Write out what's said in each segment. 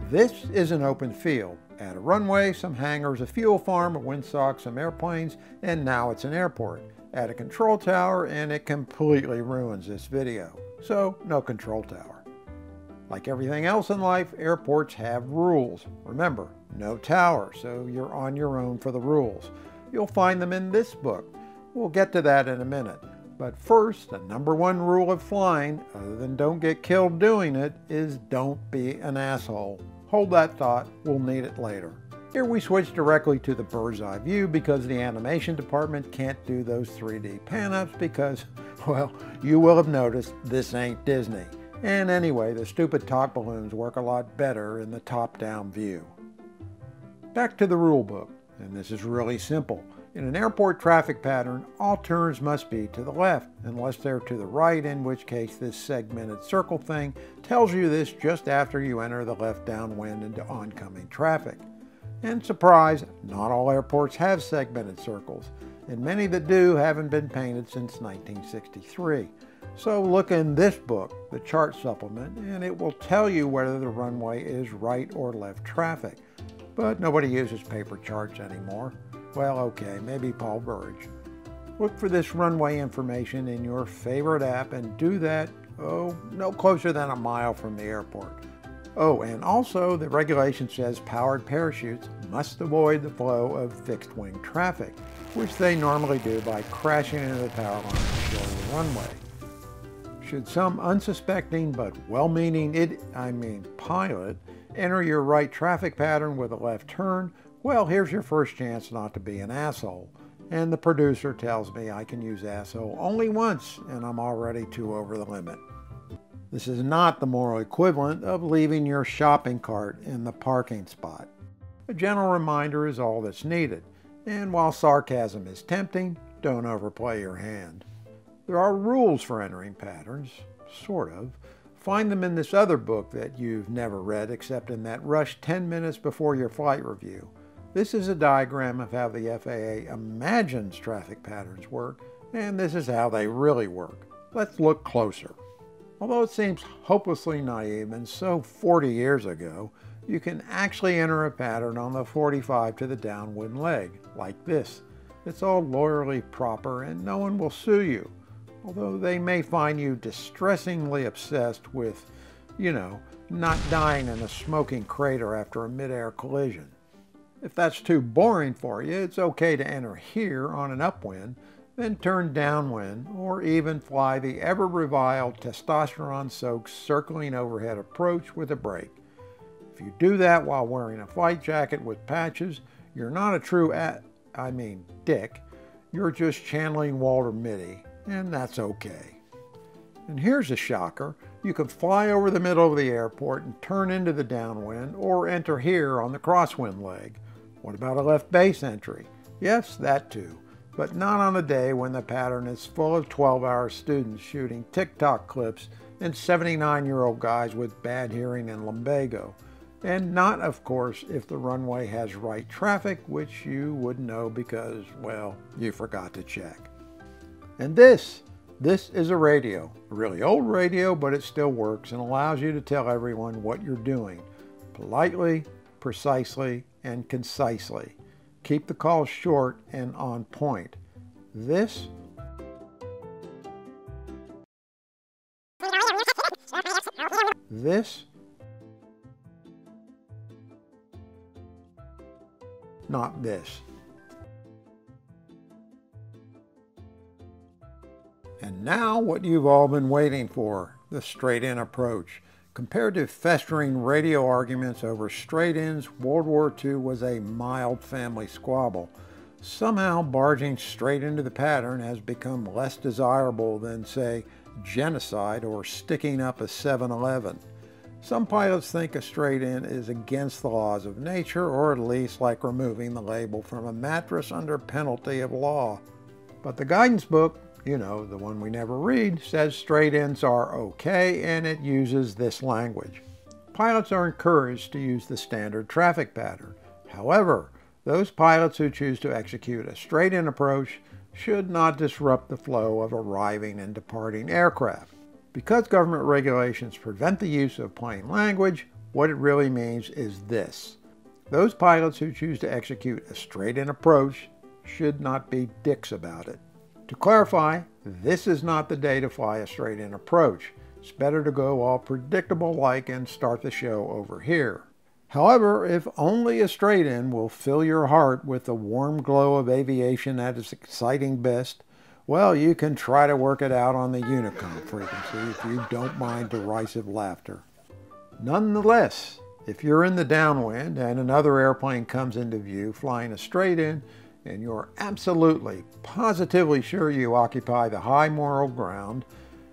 This is an open field. At a runway, some hangars, a fuel farm, a windsock, some airplanes, and now it's an airport. Add a control tower and it completely ruins this video. So, no control tower. Like everything else in life, airports have rules. Remember, no tower, so you're on your own for the rules. You'll find them in this book. We'll get to that in a minute. But first, the #1 rule of flying, other than don't get killed doing it, is don't be an asshole. Hold that thought, we'll need it later. Here we switch directly to the bird's eye view because the animation department can't do those 3D pan-ups because, well, you will have noticed this ain't Disney. And anyway, the stupid talk balloons work a lot better in the top-down view. Back to the rule book, and this is really simple. In an airport traffic pattern, all turns must be to the left, unless they're to the right, in which case this segmented circle thing tells you this just after you enter the left downwind into oncoming traffic. And surprise, not all airports have segmented circles, and many that do haven't been painted since 1963. So look in this book, the chart supplement, and it will tell you whether the runway is right or left traffic. But nobody uses paper charts anymore. Well, okay, maybe Paul Burge. Look for this runway information in your favorite app and do that, no closer than a mile from the airport. Oh, and also the regulation says powered parachutes must avoid the flow of fixed-wing traffic, which they normally do by crashing into the power line and showing the runway. Should some unsuspecting but well-meaning pilot enter your right traffic pattern with a left turn, well, here's your first chance not to be an asshole. And the producer tells me I can use asshole only once, and I'm already 2 over the limit. This is not the moral equivalent of leaving your shopping cart in the parking spot. A gentle reminder is all that's needed, and while sarcasm is tempting, don't overplay your hand. There are rules for entering patterns, sort of. Find them in this other book that you've never read except in that rush 10 minutes before your flight review. This is a diagram of how the FAA imagines traffic patterns work, and this is how they really work. Let's look closer. Although it seems hopelessly naive and so 40 years ago, you can actually enter a pattern on the 45 to the downwind leg, like this. It's all lawyerly proper and no one will sue you, although they may find you distressingly obsessed with, not dying in a smoking crater after a mid-air collision. If that's too boring for you, it's okay to enter here on an upwind, then turn downwind, or even fly the ever-reviled testosterone-soaked circling overhead approach with a brake. If you do that while wearing a flight jacket with patches, you're not a true dick. You're just channeling Walter Mitty, and that's okay. And here's a shocker. You can fly over the middle of the airport and turn into the downwind, or enter here on the crosswind leg. What about a left base entry? Yes, that too, but not on a day when the pattern is full of 12-hour students shooting TikTok clips and 79-year-old guys with bad hearing and lumbago. And not, of course, if the runway has right traffic, which you wouldn't know because, well, you forgot to check. And this is a radio, a really old radio, but it still works and allows you to tell everyone what you're doing, politely, precisely, and concisely. Keep the calls short and on point. This not this. And now what you've all been waiting for, the straight-in approach. Compared to festering radio arguments over straight-ins, World War II was a mild family squabble. Somehow barging straight into the pattern has become less desirable than, say, genocide or sticking up a 7-Eleven. Some pilots think a straight-in is against the laws of nature, or at least like removing the label from a mattress under penalty of law. But the guidance book, the one we never read, says straight-ins are okay, and it uses this language. Pilots are encouraged to use the standard traffic pattern. However, those pilots who choose to execute a straight-in approach should not disrupt the flow of arriving and departing aircraft. Because government regulations prevent the use of plain language, What it really means is this: those pilots who choose to execute a straight-in approach should not be dicks about it. To clarify, this is not the day to fly a straight-in approach. It's better to go all predictable-like and start the show over here. However, if only a straight-in will fill your heart with the warm glow of aviation at its exciting best, well, you can try to work it out on the unicom frequency if you don't mind derisive laughter. Nonetheless, if you're in the downwind and another airplane comes into view flying a straight-in, and you're absolutely, positively sure you occupy the high moral ground,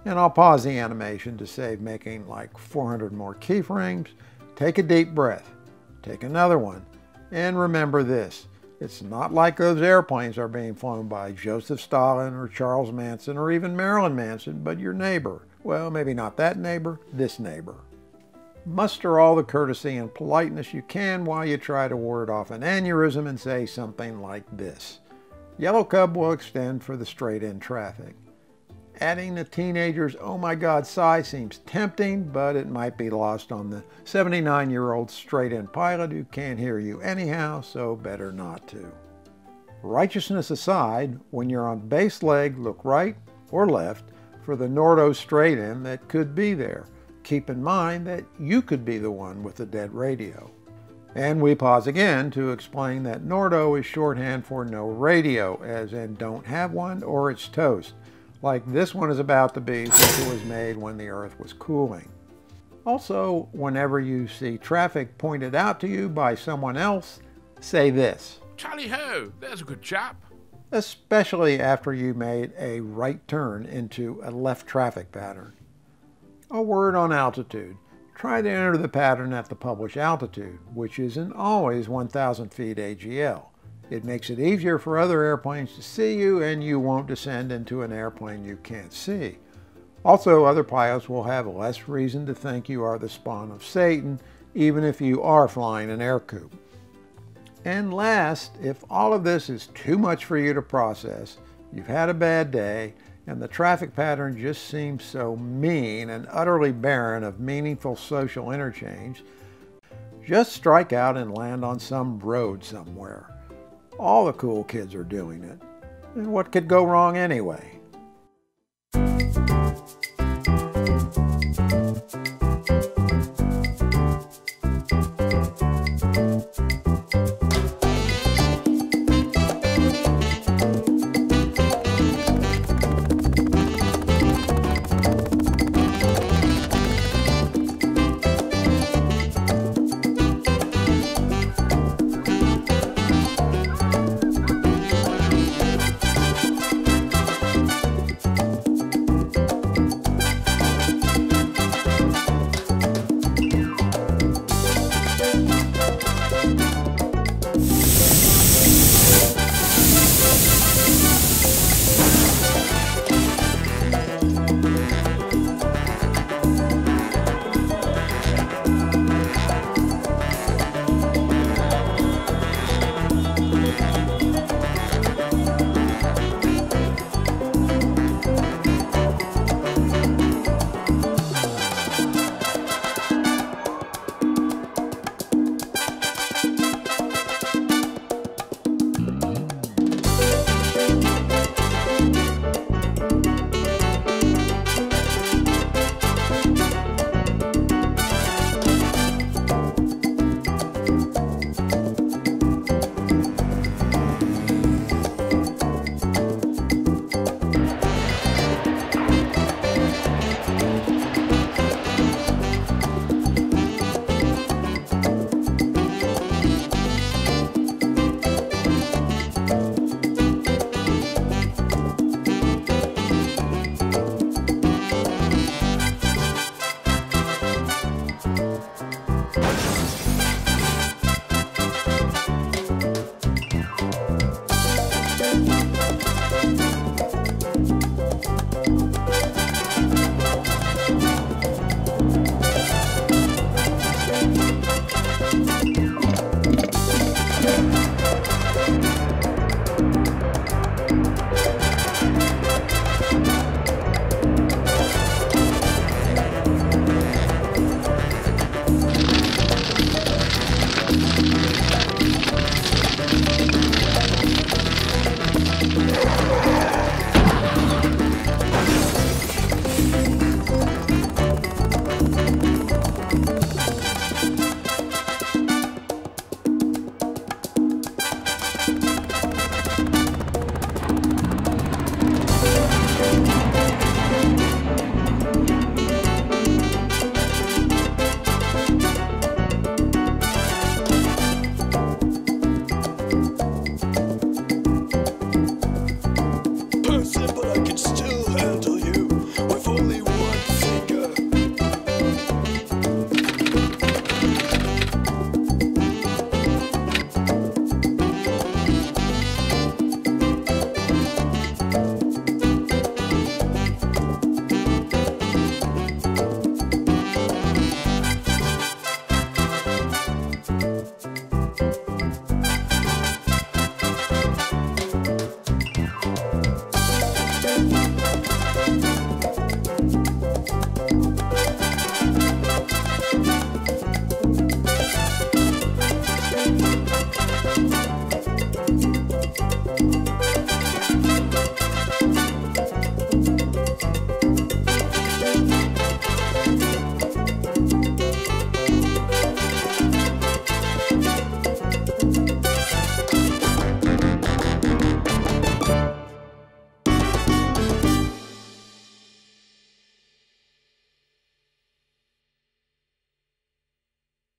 and I'll pause the animation to save making like 400 more keyframes, take a deep breath, take another one, and remember this: it's not like those airplanes are being flown by Joseph Stalin or Charles Manson or even Marilyn Manson, but your neighbor. Well, maybe not that neighbor, this neighbor. Muster all the courtesy and politeness you can while you try to ward off an aneurysm and say something like this: Yellow Cub will extend for the straight-in traffic. Adding the teenager's oh my god sigh seems tempting, but it might be lost on the 79-year-old straight-in pilot who can't hear you anyhow, so better not to. Righteousness aside, when you're on base leg, look right or left for the Nordo straight-in that could be there. Keep in mind that you could be the one with the dead radio. And we pause again to explain that Nordo is shorthand for no radio, as in don't have one or it's toast, like this one is about to be since it was made when the Earth was cooling. Also, whenever you see traffic pointed out to you by someone else, say this: Tally-ho, there's a good chap. Especially after you made a right turn into a left traffic pattern. A word on altitude. Try to enter the pattern at the published altitude, which isn't always 1,000 feet AGL. It makes it easier for other airplanes to see you, and you won't descend into an airplane you can't see. Also, other pilots will have less reason to think you are the spawn of Satan, even if you are flying an Ercoupe. And last, if all of this is too much for you to process, you've had a bad day, and the traffic pattern just seems so mean and utterly barren of meaningful social interchange, just strike out and land on some road somewhere. All the cool kids are doing it. And what could go wrong anyway?